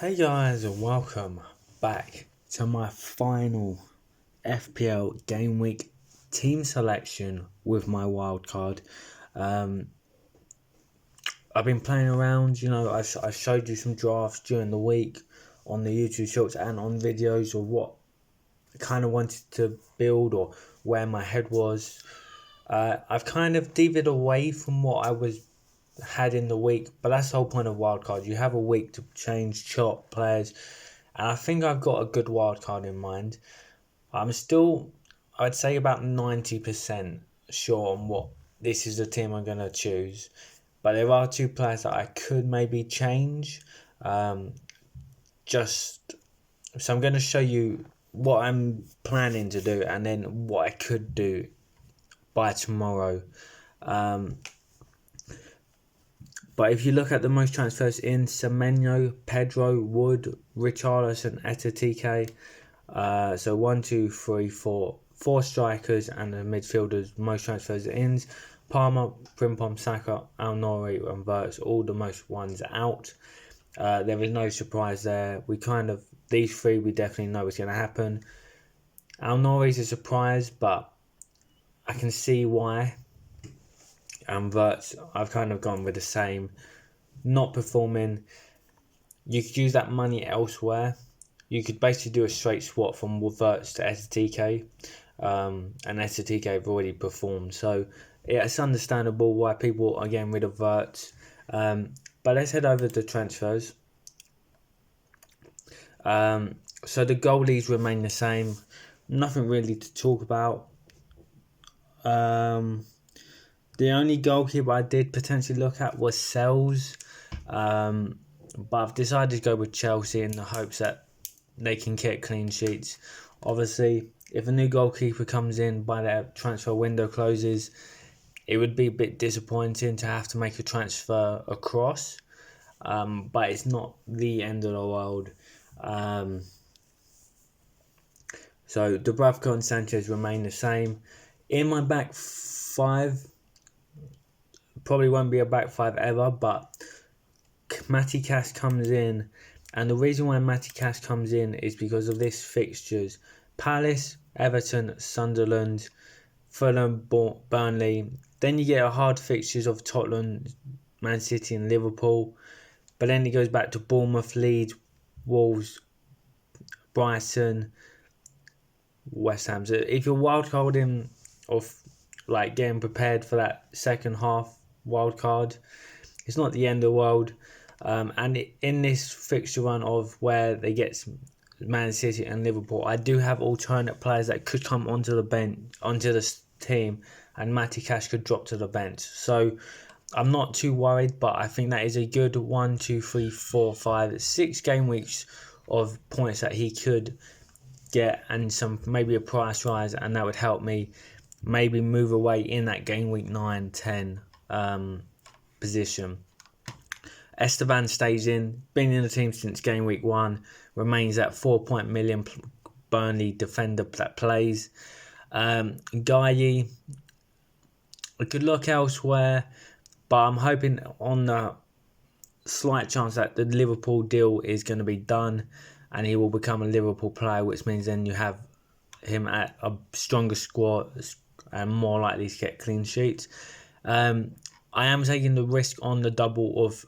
Hey guys, and welcome back to my final FPL game week team selection with my wildcard. I've been playing around, I showed you some drafts during the week on the YouTube shorts and on videos of what I kind of wanted to build or where my head was. I've kind of deviated away from what I had in the week, but that's the whole point of wildcard. You have a week to change, chop players, and I think I've got a good wildcard in mind. I'm still, I'd say, about 90% sure on what this is the team I'm going to choose, but there are two players that I could maybe change. So I'm going to show you what I'm planning to do and then what I could do by tomorrow. But if you look at the most transfers in, Semenyo, Pedro, Wood, Richarlison, Etatike. So 1, 2, 3, 4. 4 strikers and the midfielders, most transfers in. Palmer, Frimpong, Saka, Al-Nouri and Wirtz, all the most ones out. There is no surprise there. These three we definitely know what's going to happen. Al-Nouri is a surprise, but I can see why. And Wirtz, I've kind of gone with the same. Not performing. You could use that money elsewhere. You could basically do a straight swap from Wirtz to Etatike. And Etatike have already performed. So yeah, it's understandable why people are getting rid of Wirtz. But let's head over to transfers. So the goalies remain the same. Nothing really to talk about. The only goalkeeper I did potentially look at was Sells, but I've decided to go with Chelsea in the hopes that they can get clean sheets. Obviously, if a new goalkeeper comes in by the transfer window closes, it would be a bit disappointing to have to make a transfer across, but it's not the end of the world. So Dubravka and Sanchez remain the same. In my back five, probably won't be a back five ever, but Matty Cash comes in, and the reason why Matty Cash comes in is because of this fixtures: Palace, Everton, Sunderland, Fulham, Burnley. Then you get a hard fixtures of Tottenham, Man City and Liverpool, but then it goes back to Bournemouth, Leeds, Wolves, Brighton, West Ham. So if you're wildcarding or getting prepared for that second half wildcard, it's not the end of the world. And in this fixture run of where they get Man City and Liverpool, I do have alternate players that could come onto the bench, onto the team, and Matty Cash could drop to the bench. So I'm not too worried, but I think that is a good 1, 2, 3, 4, 5, 6 game weeks of points that he could get, and maybe a price rise, and that would help me maybe move away in that game week 9, 10 position. Esteban stays in, been in the team since game week 1, remains at 4 million Burnley defender that plays. Guy, I could look elsewhere, but I'm hoping on the slight chance that the Liverpool deal is going to be done and he will become a Liverpool player, which means then you have him at a stronger squad and more likely to get clean sheets. I am taking the risk on the double of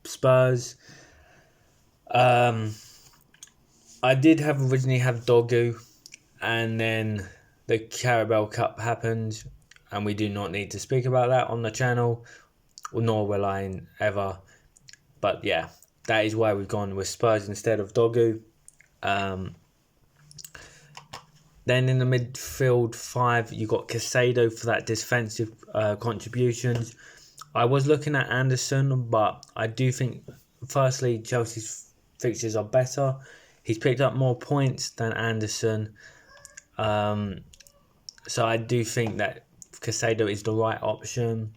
Spurs. I did originally have Dogu, and then the Carabao Cup happened, and we do not need to speak about that on the channel, nor will I ever. But yeah, that is why we've gone with Spurs instead of Dogu. Then in the midfield 5, you got Casado for that defensive contributions. I was looking at Anderson, but I do think, firstly, Chelsea's fixtures are better. He's picked up more points than Anderson. So I do think that Casado is the right option.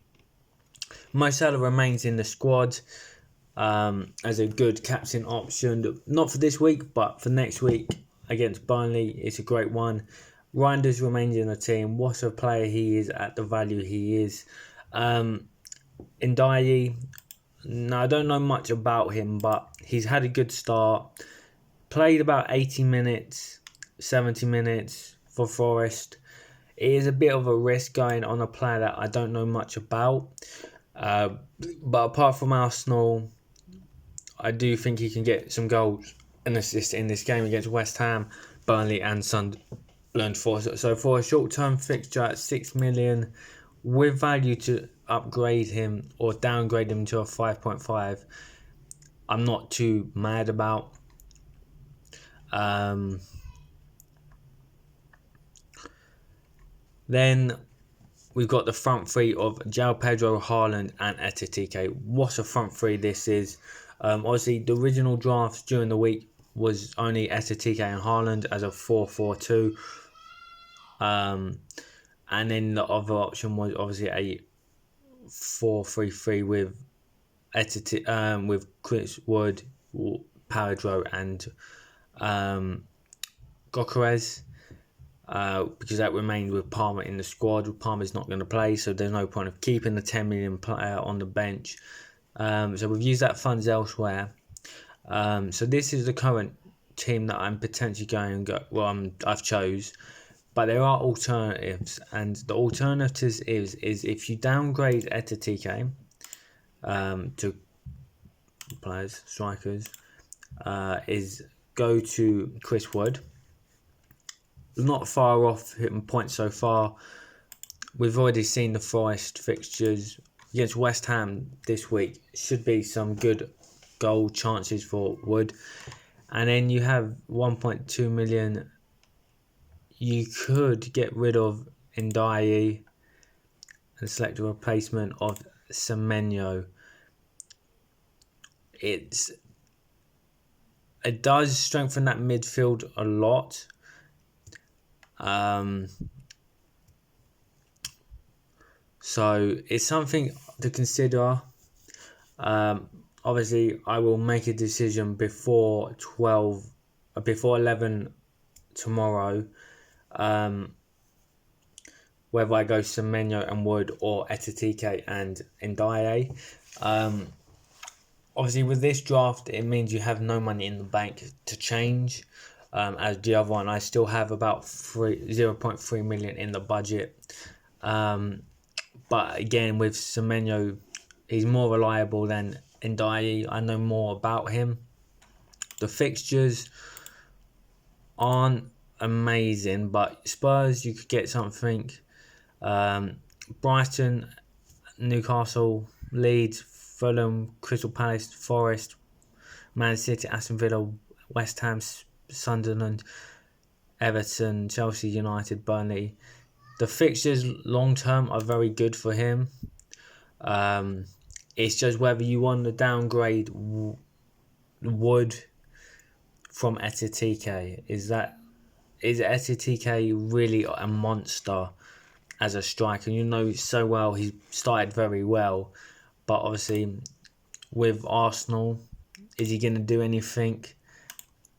Mo Salah remains in the squad as a good captain option. Not for this week, but for next week against Burnley, it's a great one. Reinders remains in the team. What a player he is at the value he is. Ndiaye, no, I don't know much about him, but he's had a good start. Played about 80 minutes, 70 minutes for Forest. It is a bit of a risk going on a player that I don't know much about. But apart from Arsenal, I do think he can get some goals and assists in this game against West Ham, Burnley and Sunderland. So for a short-term fixture at 6 million, with value to upgrade him or downgrade him to a 5.5, I'm not too mad about. Then we've got the front three of João Pedro, Haaland and Ekitike. What a front three this is. Obviously, the original drafts during the week was only Ekitike and Haaland as a 4-4-2. And then the other option was obviously a 4-3-3 with with Chris Wood, Pedro and Gyökeres. Because that remained with Palmer in the squad. Palmer's not going to play, so there's no point of keeping the 10 million player on the bench. So we've used that funds elsewhere. So this is the current team that I'm potentially I've chose. But there are alternatives, and the alternatives is if you downgrade Ekitike to players, strikers, is go to Chris Wood. Not far off hitting points so far. We've already seen the Forest fixtures against West Ham this week. Should be some good goal chances for Wood. And then you have 1.2 million. You could get rid of Ndiaye and select a replacement of Semenyo. It does strengthen that midfield a lot. So it's something to consider. Obviously, I will make a decision before 11 tomorrow. Whether I go Semenyo and Wood or Ekitike and Ndiaye. Obviously, with this draft, it means you have no money in the bank to change. As the other one, I still have about 0.3 million in the budget. But again, with Semenyo, he's more reliable than Ndiaye. I know more about him. The fixtures aren't amazing, but Spurs, you could get something. Brighton, Newcastle, Leeds, Fulham, Crystal Palace, Forest, Man City, Aston Villa, West Ham, Sunderland, Everton, Chelsea, United, Burnley. The fixtures long term are very good for him. It's just whether you want to downgrade Wood from Ekitike. Is Ekitike really a monster as a striker? You know so well he started very well, but obviously with Arsenal, is he going to do anything?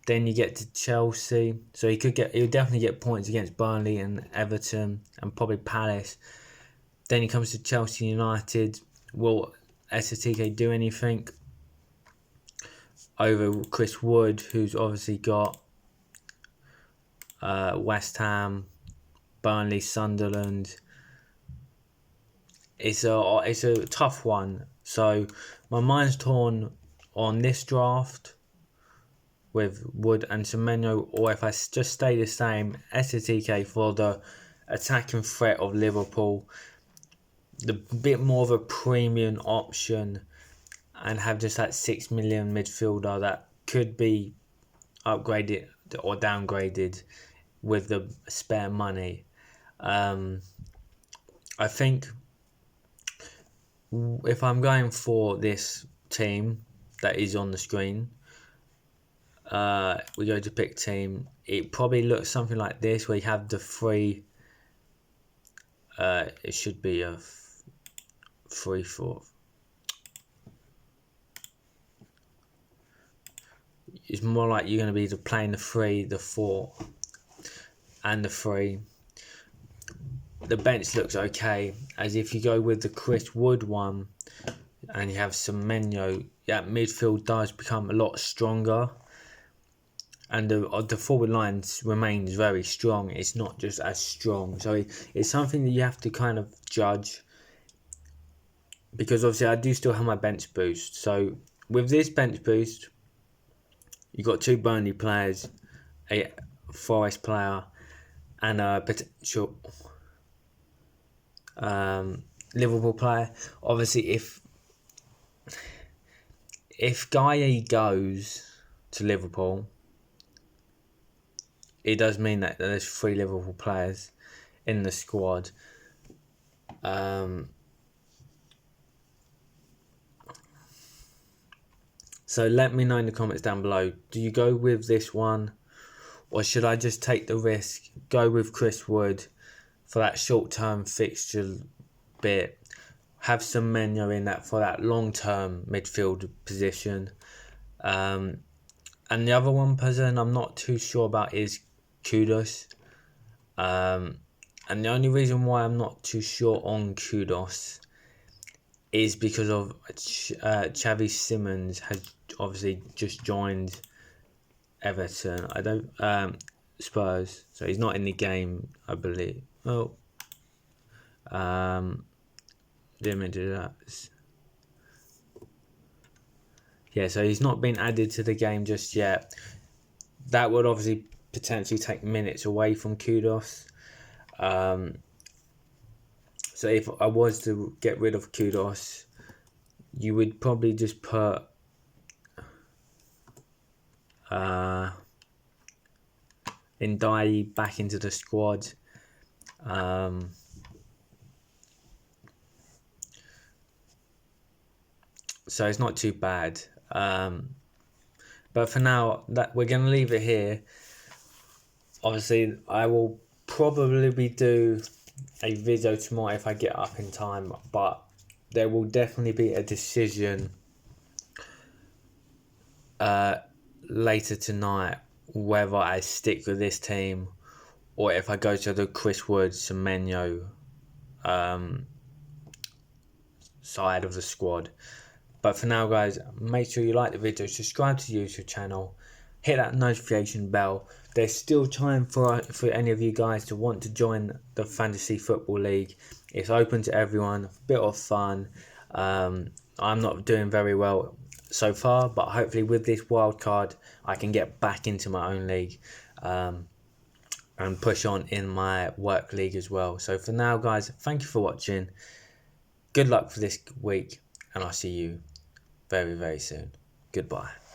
Then you get to Chelsea, so he'll definitely get points against Burnley and Everton and probably Palace. Then he comes to Chelsea United. Will Ekitike do anything over Chris Wood, who's obviously got West Ham, Burnley, Sunderland? It's a tough one. So my mind's torn on this draft with Wood and Semenyo, or if I just stay the same, Ekitike for the attacking threat of Liverpool, the bit more of a premium option, and have just that 6 million midfielder that could be upgraded or downgraded with the spare money. I think if I'm going for this team that is on the screen, we go to pick team. It probably looks something like this, where you have the three. It should be a 3-4. It's more like you're going to be playing the 3, the 4, and the 3. The bench looks okay, as if you go with the Chris Wood one, and you have Semenyo, midfield does become a lot stronger, and the forward line remains very strong. It's not just as strong, so it's something that you have to kind of judge, because obviously I do still have my bench boost. So with this bench boost, you got 2 Burnley players, a Forest player, and a potential Liverpool player. Obviously, if Guy goes to Liverpool, it does mean that there's 3 Liverpool players in the squad. So let me know in the comments down below. Do you go with this one, or should I just take the risk, go with Chris Wood for that short-term fixture bit, have some Semenyo in that for that long-term midfield position? And the other one person I'm not too sure about is Kudos. And the only reason why I'm not too sure on Kudos is because of Xavi Simons has obviously just joined Everton. I don't Spurs, so he's not in the game, I believe. Didn't do that. Yeah, so he's not been added to the game just yet. That would obviously potentially take minutes away from Kudos. So if I was to get rid of Kudos, you would probably just put Ndiaye back into the squad. So it's not too bad. But for now, that we're going to leave it here. Obviously, I will probably do a video tomorrow if I get up in time, but there will definitely be a decision later tonight whether I stick with this team or if I go to the Chris Wood Semenyo side of the squad. But for now, guys, make sure you like the video, subscribe to the YouTube channel, hit that notification bell. There's still time for any of you guys to want to join the Fantasy Football League. It's open to everyone, a bit of fun. I'm not doing very well so far, but hopefully with this wildcard, I can get back into my own league and push on in my work league as well. So for now, guys, thank you for watching. Good luck for this week, and I'll see you very, very soon. Goodbye.